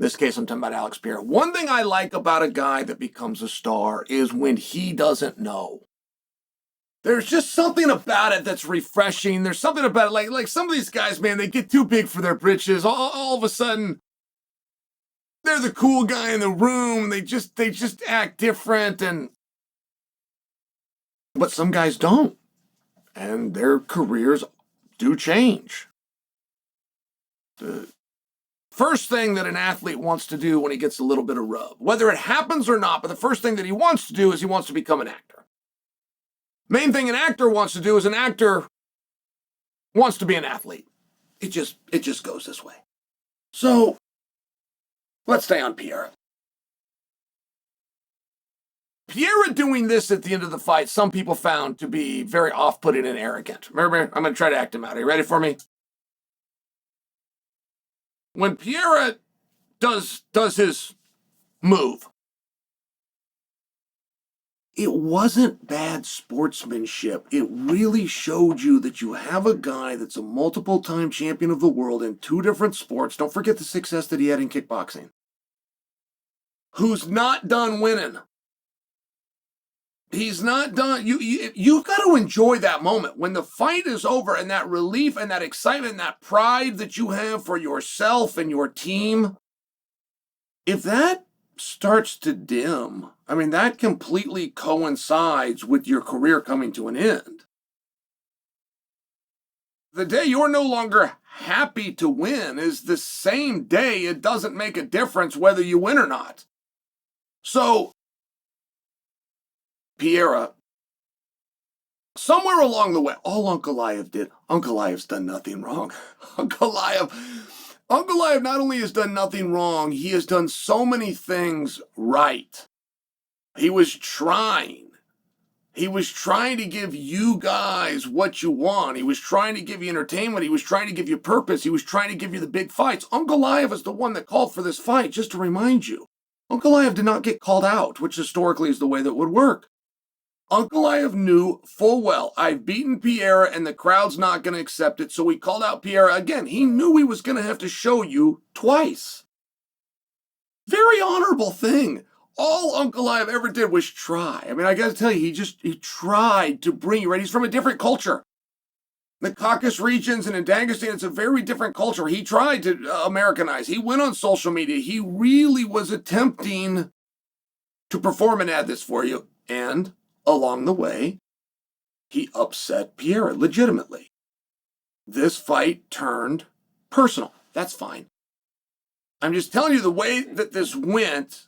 In this case, I'm talking about Alex Pereira. One thing I like about a guy that becomes a star is when he doesn't know. There's just something about it that's refreshing. There's something about it, like some of these guys, man, they get too big for their britches. All of a sudden, they're the cool guy in the room. They just act different, but some guys don't, and their careers do change. The first thing that an athlete wants to do when he gets a little bit of rub, whether it happens or not, but the first thing that he wants to do is he wants to become an actor. Main thing an actor wants to do is an actor wants to be an athlete. It just goes this way. So let's stay on Pereira. Pereira doing this at the end of the fight, some people found to be very off-putting and arrogant. Remember, I'm going to try to act him out. Are you ready for me? When Pereira does his move, it wasn't bad sportsmanship. It really showed you that you have a guy that's a multiple-time champion of the world in 2 different sports. Don't forget the success that he had in kickboxing. Who's not done winning. He's not done. You've got to enjoy that moment. When the fight is over and that relief and that excitement and that pride that you have for yourself and your team, if that starts to dim, I mean, that completely coincides with your career coming to an end. The day you're no longer happy to win is the same day it doesn't make a difference whether you win or not. So, Pereira, somewhere along the way, all Ankalaev did, Ankalaev's done nothing wrong. Ankalaev not only has done nothing wrong, he has done so many things right. He was trying. He was trying to give you guys what you want. He was trying to give you entertainment. He was trying to give you purpose. He was trying to give you the big fights. Ankalaev is the one that called for this fight, just to remind you. Ankalaev did not get called out, which historically is the way that would work. Ankalaev knew full well, I've beaten Pereira and the crowd's not going to accept it, so he called out Pereira again. He knew he was going to have to show you twice. Very honorable thing. All Ankalaev ever did was try. I mean, I got to tell you, he tried to bring you right. He's from a different culture. The Caucasus regions and in Dagestan, it's a very different culture. He tried to Americanize. He went on social media. He really was attempting to perform and add this for you. And along the way, he upset Pereira legitimately. This fight turned personal. That's fine. I'm just telling you the way that this went.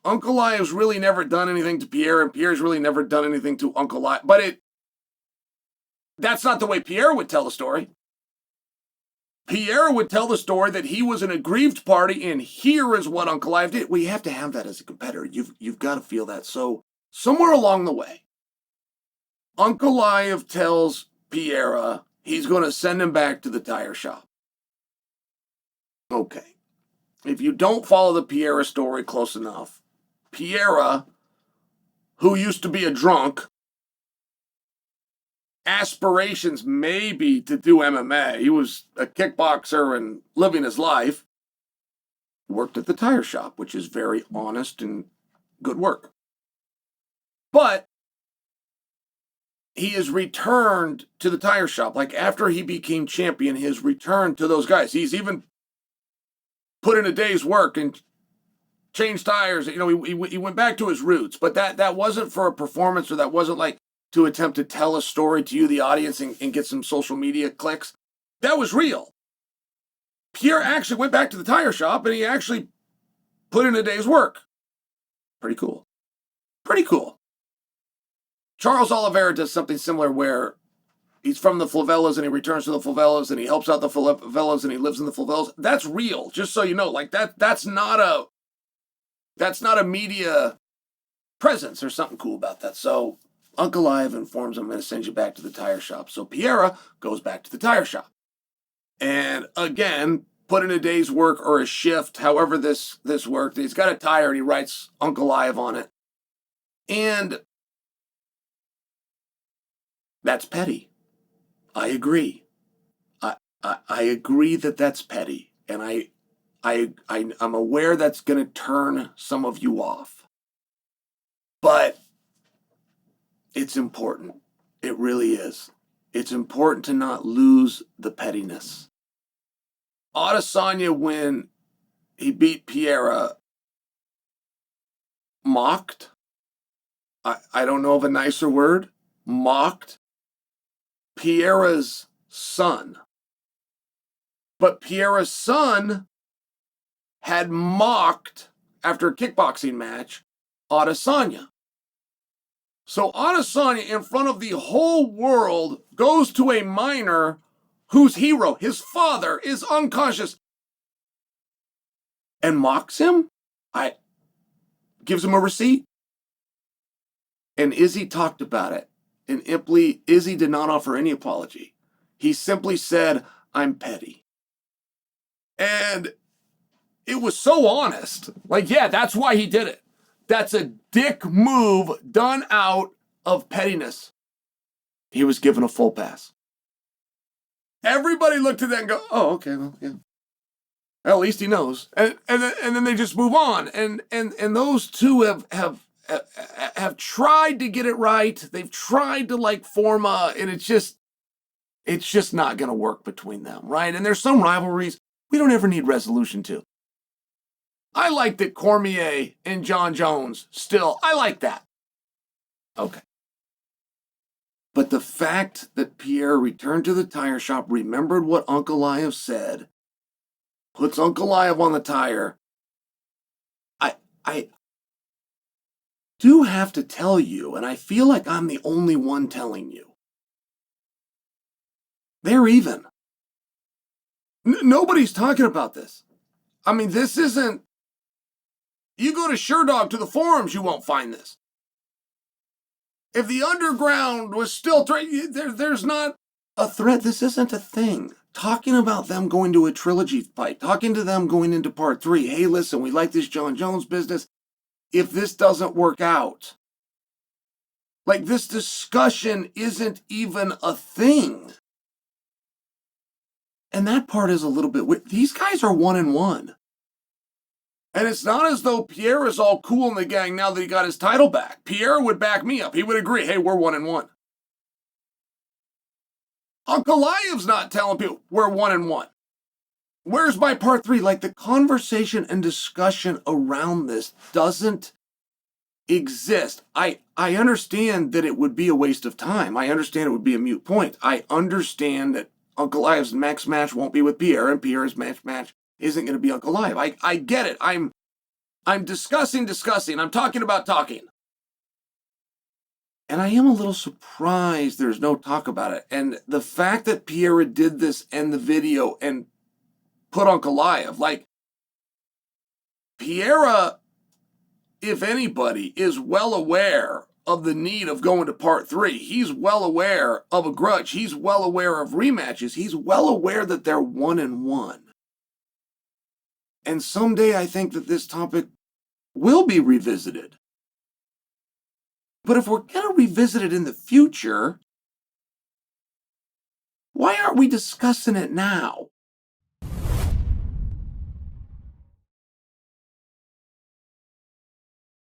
Ankalaev's really never done anything to Pereira, and Pereira's really never done anything to Ankalaev. But that's not the way Pereira would tell the story. Pereira would tell the story that he was an aggrieved party, and here is what Ankalaev did. Well, you have to have that as a competitor. You've got to feel that. So somewhere along the way, Ankalaev tells Pereira he's going to send him back to the tire shop. Okay. If you don't follow the Pereira story close enough, Pereira, who used to be a drunk, aspirations maybe to do MMA. He was a kickboxer and living his life. Worked at the tire shop, which is very honest and good work. But he has returned to the tire shop. Like after he became champion, his return to those guys. He's even put in a day's work and changed tires. You know, he went back to his roots. But that wasn't for a performance, or that wasn't like to attempt to tell a story to you, the audience, and get some social media clicks. That was real. Pierre actually went back to the tire shop and he actually put in a day's work. Pretty cool. Pretty cool. Charles Oliveira does something similar where he's from the favelas and he returns to the favelas and he helps out the favelas and he lives in the favelas. That's real, just so you know. Like that's not a media presence. There's something cool about that. So Ankalaev informs him, I'm going to send you back to the tire shop. So Pereira goes back to the tire shop. And again, put in a day's work or a shift, however this worked. He's got a tire and he writes Ankalaev on it. And that's petty. I agree. I agree that that's petty. And I'm aware that's going to turn some of you off. But it's important. It really is. It's important to not lose the pettiness. Adesanya, when he beat Pereira, mocked. I don't know of a nicer word. Mocked Pereira's son. But Pereira's son had mocked, after a kickboxing match, Adesanya. So Adesanya, in front of the whole world, goes to a minor whose hero, his father, is unconscious, and mocks him? Gives him a receipt. And Izzy talked about it. And Izzy did not offer any apology. He simply said, I'm petty. And it was so honest. Like, yeah, that's why he did it. That's a dick move done out of pettiness. He was given a full pass. Everybody looked at that and go, oh, okay, well, yeah. Well, at least he knows. And then they just move on. And those two have tried to get it right. They've tried to like form and it's just not going to work between them, right? And there's some rivalries we don't ever need resolution to. I like that Cormier and Jon Jones still, I like that. Okay. But the fact that Pierre returned to the tire shop, remembered what Ankalaev said, puts Ankalaev on the tire, I do have to tell you, and I feel like I'm the only one telling you, they're even. Nobody's talking about this. I mean, this isn't, you go to Sherdog, to the forums, you won't find this. If the underground was still, there's not a threat. This isn't a thing. Talking about them going to a trilogy fight, talking to them going into part 3. Hey, listen, we like this Jon Jones business. If this doesn't work out, like, this discussion isn't even a thing. And that part is a little bit weird. These guys are 1-1. And it's not as though Pierre is all cool in the gang now that he got his title back. Pierre would back me up. He would agree, hey, we're 1-1. Ankalaev's not telling people we're 1-1. Where's my part 3? Like, the conversation and discussion around this doesn't exist. I understand that it would be a waste of time. I understand it would be a moot point. I understand that Ankalaev's next match won't be with Pierre, and Pierre's next match isn't going to be Ankalaev. I get it. I'm discussing. I'm talking about talking. And I am a little surprised there's no talk about it. And the fact that Pierre did this in the video and put Ankalaev, like, Pierre, if anybody, is well aware of the need of going to part 3. He's well aware of a grudge. He's well aware of rematches. He's well aware that they're 1-1. And someday I think that this topic will be revisited. But if we're going to revisit it in the future, why aren't we discussing it now?